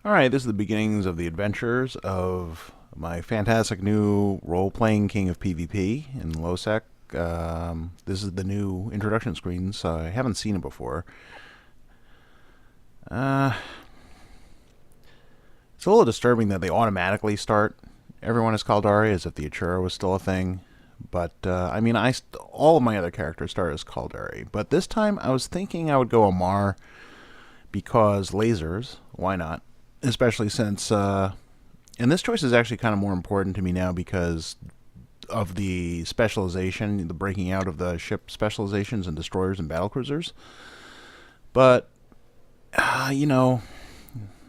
Alright, this is the beginnings of the adventures of my fantastic new role-playing king of PvP in lowsec. This is the new introduction screen, so I haven't seen it before. Uh, it's a little disturbing that they automatically start everyone as Caldari as if the Achura was still a thing. But, I mean, all of my other characters start as Caldari. But this time I was thinking I would go Amar because lasers, why not? Especially since, and this choice is actually kind of more important to me now because of the specialization, the breaking out of the ship specializations and destroyers and battlecruisers. But, you know,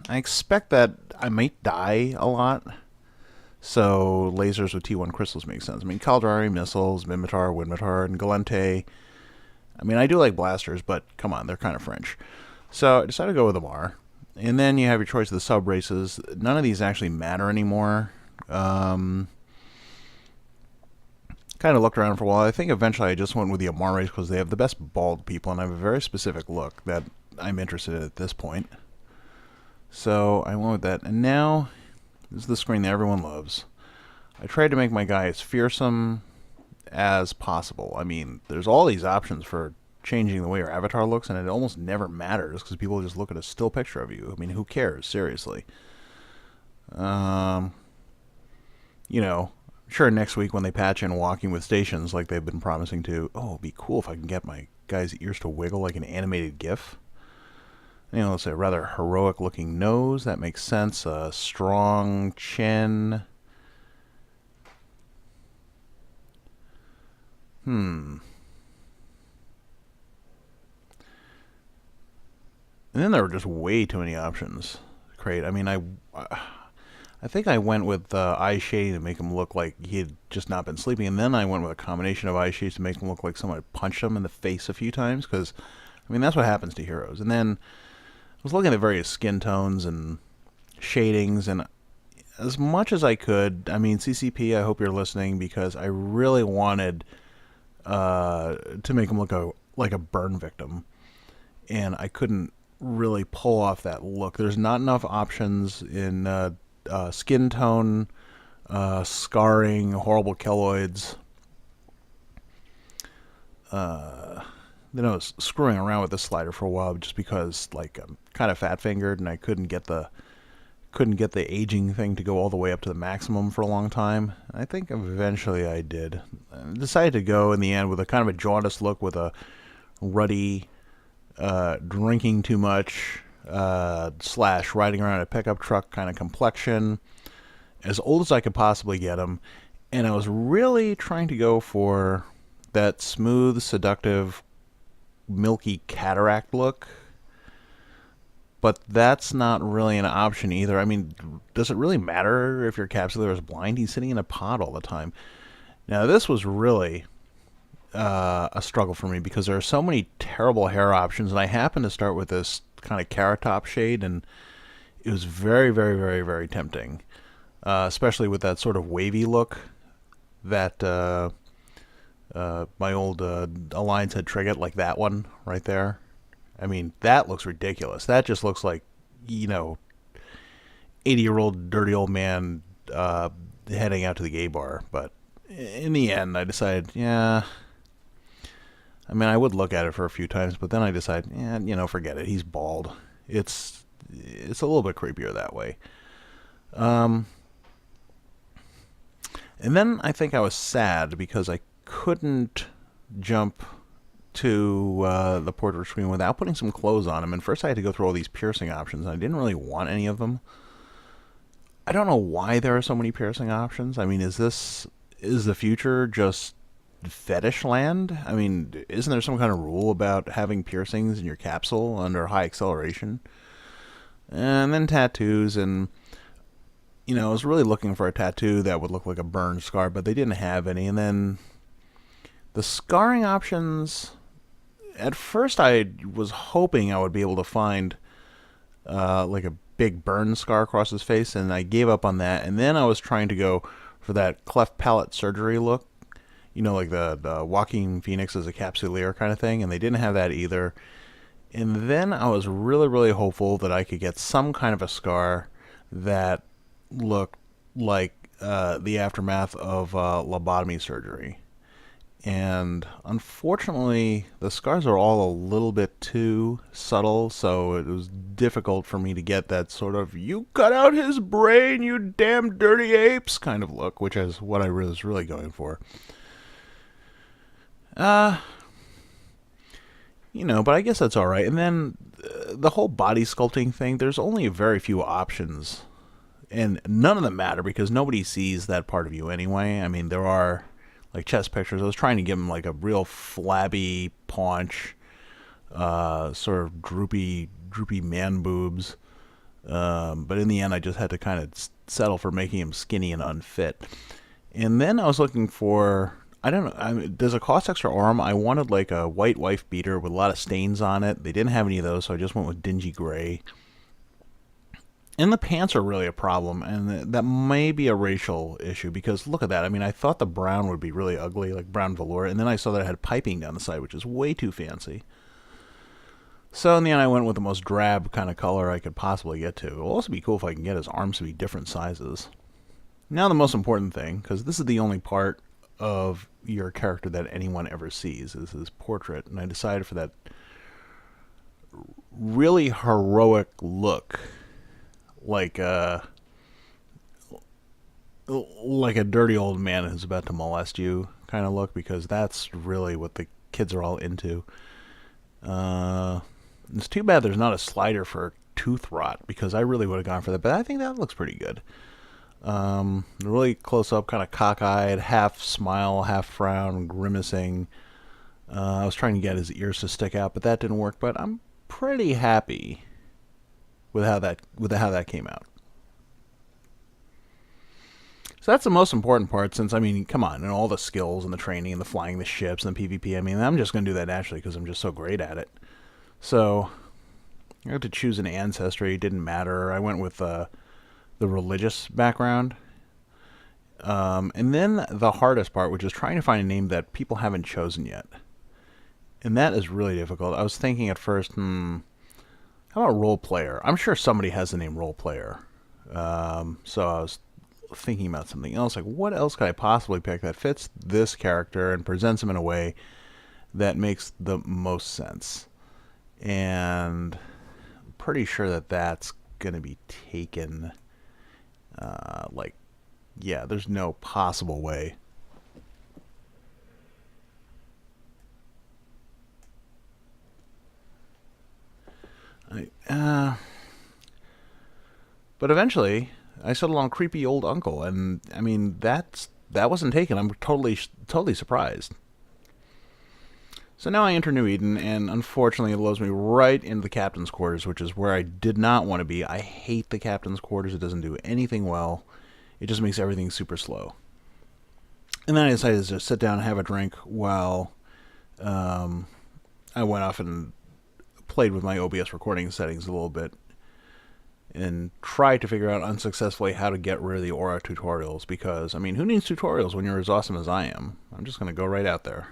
I expect that I might die a lot. So lasers with T1 crystals make sense. I mean, Caldari, missiles, Mimitar, Winmitar, and Galente. I mean, I do like blasters, but come on, they're kind of French. So I decided to go with Amar. And then you have your choice of the sub-races. None of these actually matter anymore. Kind of looked around for a while. I think eventually I just went with the Amar race because they have the best bald people and I have a very specific look that I'm interested in at this point. So I went with that. And now, this is the screen that everyone loves. I tried to make my guy as fearsome as possible. I mean, there's all these options for changing the way your avatar looks, and it almost never matters because people just look at a still picture of you. I mean, who cares? Seriously. You know, sure, next week when they patch in walking with stations like they've been promising to, oh, it'd be cool if I can get my guy's ears to wiggle like an animated GIF. You know, let's say a rather heroic looking nose. That makes sense. A strong chin. And then there were just way too many options. Great. I mean, I think I went with eye shade to make him look like he had just not been sleeping, and then I went with a combination of eye shades to make him look like someone had punched him in the face a few times, because, I mean, that's what happens to heroes. And then I was looking at various skin tones and shadings, and as much as I could, I mean, CCP, I hope you're listening, because I really wanted to make him look like a burn victim, and I couldn't really pull off that look. There's not enough options in skin tone, scarring, horrible keloids. Then I was screwing around with this slider for a while just because, like, I'm kind of fat fingered and I couldn't get the aging thing to go all the way up to the maximum for a long time. I think eventually I did. I decided to go in the end with a kind of a jaundiced look with a ruddy, drinking too much, / riding around a pickup truck kind of complexion, as old as I could possibly get him. And I was really trying to go for that smooth, seductive, milky cataract look. But that's not really an option either. I mean, does it really matter if your capsular is blind? He's sitting in a pod all the time. Now, this was really a struggle for me because there are so many terrible hair options, and I happened to start with this kind of carrot top shade, and it was very, very, very, very tempting, especially with that sort of wavy look that my old Alliance had triggered, like that one right there. I mean, that looks ridiculous. That just looks like, 80-year-old dirty old man heading out to the gay bar. But in the end, I decided, yeah. I mean, I would look at it for a few times, but then I decided, forget it. He's bald. It's a little bit creepier that way. And then I think I was sad because I couldn't jump to the portrait screen without putting some clothes on him. And first I had to go through all these piercing options, and I didn't really want any of them. I don't know why there are so many piercing options. I mean, is the future just fetish land? I mean, isn't there some kind of rule about having piercings in your capsule under high acceleration? And then tattoos, and I was really looking for a tattoo that would look like a burn scar, but they didn't have any. And then the scarring options, at first I was hoping I would be able to find like a big burn scar across his face, and I gave up on that. And then I was trying to go for that cleft palate surgery look, like the Joaquin Phoenix as a capsuleer kind of thing, and they didn't have that either. And then I was really, really hopeful that I could get some kind of a scar that looked like the aftermath of lobotomy surgery. And unfortunately, the scars are all a little bit too subtle, so it was difficult for me to get that sort of "you cut out his brain, you damn dirty apes" kind of look, which is what I was really going for. Uh, but I guess that's all right. And then the whole body sculpting thing, there's only very few options, and none of them matter because nobody sees that part of you anyway. I mean, there are like chest pictures. I was trying to give him like a real flabby paunch, sort of droopy man boobs. But in the end, I just had to kind of settle for making him skinny and unfit. And then I was looking for, I don't know, does it cost extra arm? I wanted like a white wife beater with a lot of stains on it. They didn't have any of those, so I just went with dingy gray. And the pants are really a problem, and that may be a racial issue, because look at that. I mean, I thought the brown would be really ugly, like brown velour, and then I saw that it had piping down the side, which is way too fancy. So in the end, I went with the most drab kind of color I could possibly get to. It'll also be cool if I can get his arms to be different sizes. Now the most important thing, because this is the only part of your character that anyone ever sees, is his portrait, and I decided for that really heroic look, like a dirty old man who's about to molest you kind of look, because that's really what the kids are all into. It's too bad there's not a slider for tooth rot, because I really would have gone for that, but I think that looks pretty good. Really close up, kind of cockeyed, half smile, half frown, grimacing. I was trying to get his ears to stick out, but that didn't work. But I'm pretty happy with how that came out. So that's the most important part, since, I mean, come on, and all the skills and the training and the flying the ships and the PvP, I mean, I'm just going to do that naturally because I'm just so great at it. So I had to choose an ancestry. It didn't matter. I went with the religious background. And then the hardest part, which is trying to find a name that people haven't chosen yet. And that is really difficult. I was thinking at first, how about role player? I'm sure somebody has the name role player. So I was thinking about something else, like what else could I possibly pick that fits this character and presents him in a way that makes the most sense. And I'm pretty sure that that's going to be taken, there's no possible way. But eventually, I settled on creepy old uncle, and I mean that wasn't taken. I'm totally surprised. So now I enter New Eden, and unfortunately it loads me right into the captain's quarters, which is where I did not want to be. I hate the captain's quarters. It doesn't do anything well. It just makes everything super slow. And then I decided to just sit down and have a drink while I went off and played with my OBS recording settings a little bit and tried to figure out unsuccessfully how to get rid of the aura tutorials, because, I mean, who needs tutorials when you're as awesome as I am? I'm just going to go right out there.